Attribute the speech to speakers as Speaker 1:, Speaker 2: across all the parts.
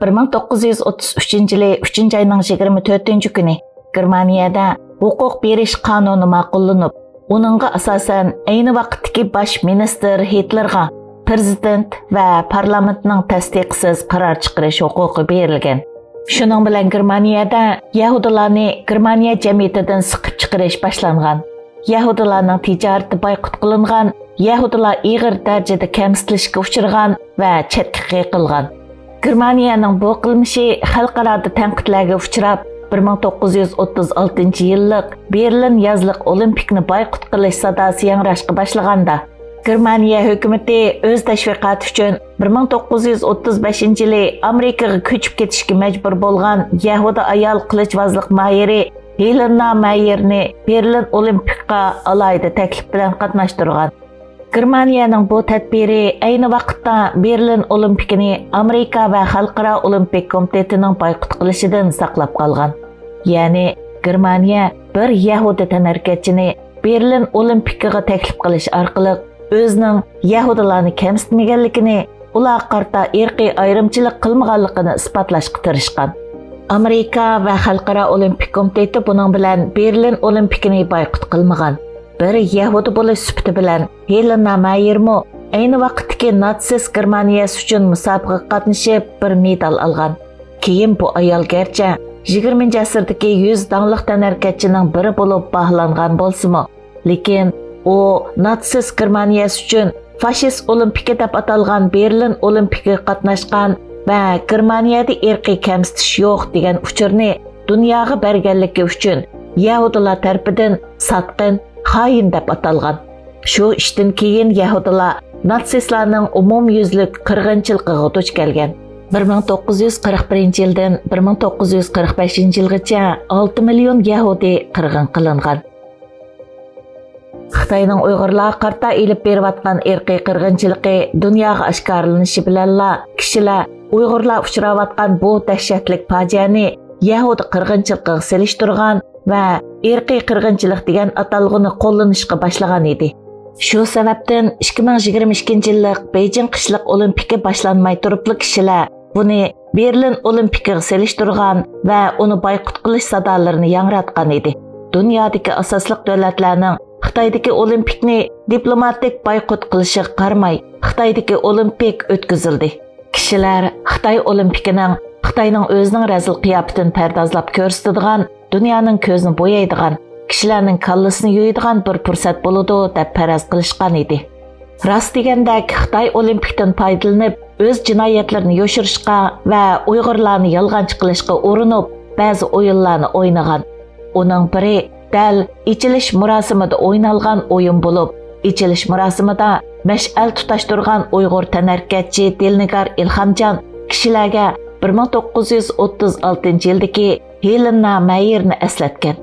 Speaker 1: 1933 yılı 3. ayının 24. günü Germaniyada huquq berish qonuni ma'qullanib, onunğa asasen ayni vaqtdagi bosh minister Hitlerga prezident va parlamentning tasdiqsiz qaror chiqarish huquqi berilgan. Shuning bilan Germaniyada Yahudilarni Germaniya jamiyatidan siqib chiqarish boshlangan. Yahudilarning tijorati boyqut qilingan, Yahudilar ig'ir darajada kamsitilishga uchragan va chetga qiqilgan. Germaniyaning bu qilmishi xalqaro tanqidlarga uchrab, 1936 yillik Berlin yazliq olimpikni boyqut qilish sadosi yangrashga boshlaganda, Germaniya hukumati o'z tashviqoti uchun 1935 yili Amerikaga ko'chib ketishga majbur bo'lgan Yahudi ayol qilichvozlik mahiri Helena Mayerni Berlin olimpikga alayda taklif bilan qatnashtirgan. Germaniyaning bu tadbiri ayni vaqtda Berlin olimpikini Amerika va Xalqaro olimpik komitetining boyqut qilishidan saqlab qolgan. Ya'ni Germaniya bir Yahudi tanarkatchini Berlin olimpikiga taklif qilish orqali o'zining Yahudilarni kamsitmaganligini, ular qarta irqiy ayrimchilik qilmaganligini isbotlashga tirishgan. Amerika va Xalqaro olimpik komiteti buning bilan Berlin olimpikini boyqut qilmagan. Bir Yahudi bo'lish sifati bilan Helena Mayermo ayni vaqtdagi natsist Germaniyasi uchun musobaqaga qatnashib bir medal olgan. Keyin bu ayol garchi 20 asrdagi 100 dangliq tanarkatchining biri bo'lib baholangan bo'lsa-mu, lekin u natsist Germaniyasi uchun fashist olimpika deb atalgan Berlin olimpikiga qatnashgan va Germaniyada irqiy kamsitish yo'q degan uchurni dunyoga berganligi uchun Yahudilar tarafidan satqin, xoin deb atalgan. Shu ishdan keyin Yahudilar natsistlarning umumyuzlik qirg'inchiligiga duch kelgan. 1941 yildan 1945 yilgacha 6 million Yahudi qirg'in qilingan. Xitoyning Uyg'urlar qarta elib berayotgan irqiy qirg'inchiligi dunyoga oshkorlanishi bilanla kishilar Uyg'urlar uchrayotgan bu dahshatli fojiani Yahudi qirg'inchiligiga selishtirgan va irqiy qirg'inchilik degan atalg'ini qo'llanishga boshlagan edi. Shu sababdan 2022 yillik Beijing qishliq olimpiki boshlanmay turibli kishilar buni Berlin olimpikiga selishtirgan va uni boyqut qilish sadolarini yangratgan edi. Dunyodagi asosliq davlatlarning Xitoydagi olimpikni diplomatik boyqut qilishiga qaramay, Xitoydagi olimpik o'tkazildi. Kishilar Xitoy olimpikining Xitoyning o'zining razil qiyofatini pardozlab ko'rsatadigan, dunyoning ko'zini bo'yaydigan, kishilarning kallasini yo'yadigan bir fursat bo'ladi deb faraz qilishgan edi. Rost deganda Xitoy olimpikdan foydalanib, o'z jinoyatlarini yoshirishga va Uyg'urlarni yolg'onchi qilishga urinib, ba'zi o'yinlarni o'ynagan. Uning biri dal ichilish murosimida o'ynalgan o'yin bo'lib, ichilish murosimida mash'al tutashtirgan Uyg'ur tanarkatchi Dilnigar Ilhamjon kishilarga 1936 yildagi Helena Mayerni eslatgan.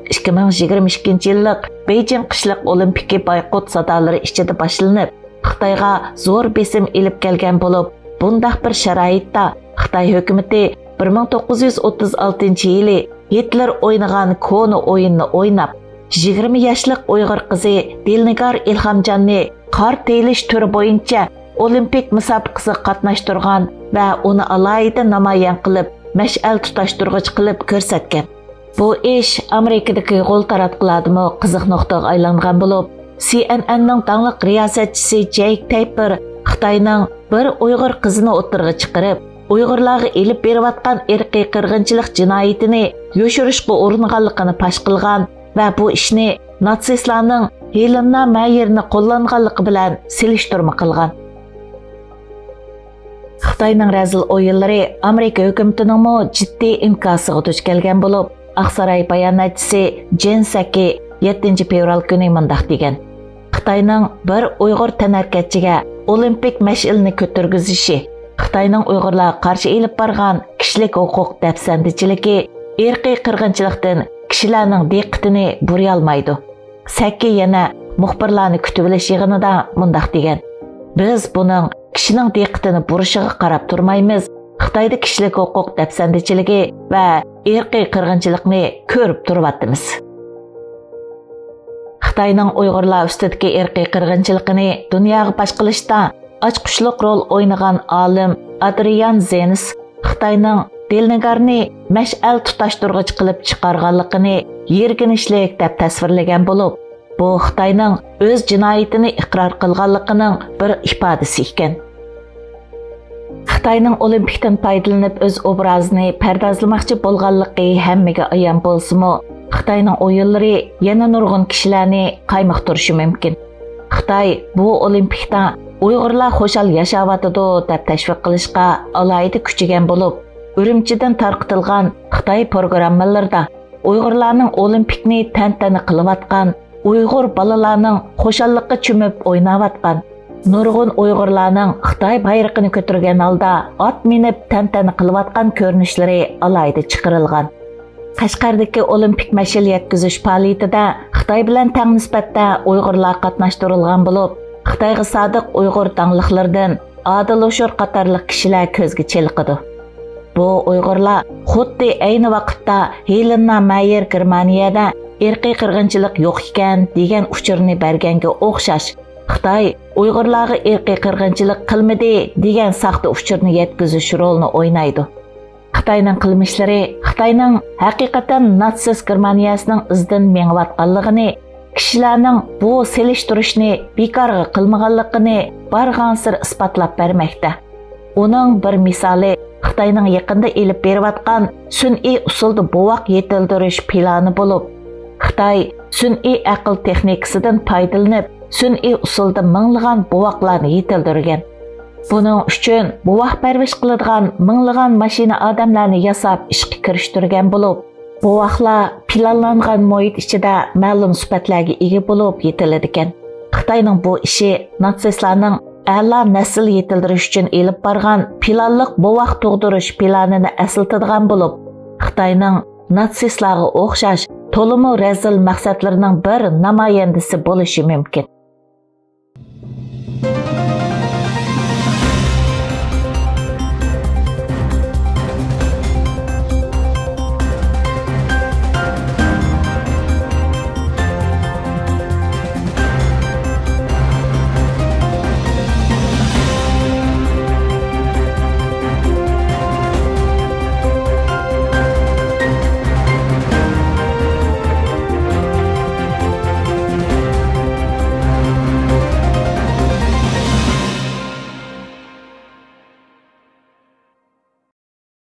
Speaker 1: 2022 yillik Beijing qishliq olimpiki boyqut sadolari ichida boshlanib, Xitoyga zo'r besim elib kelgan bo'lib, bundaq bir sharoitda Xitoy hukumati 1936 yili Hitler o'ynagan koni o'yinni o'ynab, 20 yoshlik Uyg'ur qizi Dilnigar Ilhamjonni qor telish turi bo'yicha olimpik musobaqasiga qatnashtirgan va uni alohida namoyon qilib, mash'al tutashtirg'ich qilib ko'rsatgan. Bu ish Amerikadagi g'ol taratqiladimi qiziq nuqtaga aylangan bo'lib, CNNning tanliq riyosatchisi Jake Tapper Xitoyning bir Uyg'ur qizini o'tirg'i chiqarib, Uyg'urlarga elib berayotgan irqiy qirg'inchilik jinoyatini yoshirishga uringanligini pash qilgan va bu ishni natsistlarning Helena Mayerni qo'llanganligi bilan selishtirma qilgan. Xitoyning razil o'yinlari Amerika hukumatining jiddiy inkosiga duch kelgan bo'lib, Aqsaray bayonotchisi Jen Psaki 7 fevral kuni mundaq degan. Xitoyning bir Uyg'ur tanarkatchiga olimpik mash'ilni ko'targizishi Xitoyning Uyg'urlarga qarshi elib borgan kishilik huquq dafsandichiligi irqiy qirg'inchilikdan kishilarning diqqatini bura olmaydi. Psaki yana muxbirlarni kutib olish yig'inida mundaq degan. Biz buning kishining diqqatini burishiga qarab turmaymiz. Xitoyda kishilik huquq dafsandichiligi va irqiy qirg'inchilikni ko'rib turibmiz. Xitoyning Uyg'urlar ustidagi irqiy qirg'inchiligini dunyoga pash qilishda ochqushliq rol o'ynagan olim Adrian Zenis Xitoyning Delnigarni mash'al tutaştırgıç qilib chiqarganligini yerginishlik deb tasvirlagan bo'lib, bu Xitoyning o'z jinoyatini iqror qilganligining bir ifodasi ekan. Xitoyning olimpikdan foydalanib o'z obrazini pardozlamoqchi bo'lganligi hammaga ayon bo'lsa-mu, Xitoyning o'yinlari yana nurg'un kishilarni qaymoqtirishi mumkin. Xitoy bu olimpikda Uyg'urlar xo'shal yashayotidi deb tashviq qilishga alohida kuchigan bo'lib, Urumchidan tarqatilgan Xitoy programmalarida Uyg'urlarning olimpikni tantana qilayotgan, Uyg'ur bolalarning xo'shallikqa cho'mib o'ynayotgan, nurg'un Uyg'urlarning Xitoy bayrog'ini ko'targan holda ot minib tantana qilayotgan ko'rinishlari alohida chiqarilgan. Qashqardagi olimpik mash'al yetkazish faoliyatida Xitoy bilan teng nisbatda Uyg'urlar qatnashtirilgan bo'lib, Xitoyga sodiq Uyg'ur dangliqlaridan Adil Oshur qatorliq kishilar ko'zga cheliqidi. Bu Uyg'urlar xuddi ayni vaqtda Helena Mayer Germaniyada irqiy qirg'inchilik yo'q ekan degan uchurni berganga o'xshash, Xitoy Uyg'urlarga irqiy qirg'inchilik qilmadi degan saxta uchurni yetkazish rolini o'ynaydi. Xitoyning qilmishlari Xitoyning haqiqatan natsist Germaniyasining izidan mengayotganligini, kishilarning bu selishtirishni bekorga qilmaganligini barg'ansir isbotlab bermoqda. Uning bir misoli Xitoyning yaqinda elib berayotgan sun'iy usulda bovoq yetildirish plani bo'lib, Xitoy sun'iy aql texnikasidan foydalanib, sun'iy usulda minglagan bovoqlarni yetildirgan. Buning uchun bovoq parvish qiladigan minglagan mashina odamlarni yasab ishga kirishtirgan bo'lib, bovoqlar planlangan muhit ichida ma'lum sifatlarga ega bo'lib yetiladi ekan. Xitoyning bu ishi natsistlarning a'lo nasl yetildirish uchun elib borgan planliq bovoq tug'dirish planini aslatadigan bo'lib, Xitoyning natsistlarga o'xshash to'liq razil maqsadlarining bir namoyandasi bo'lishi mumkin.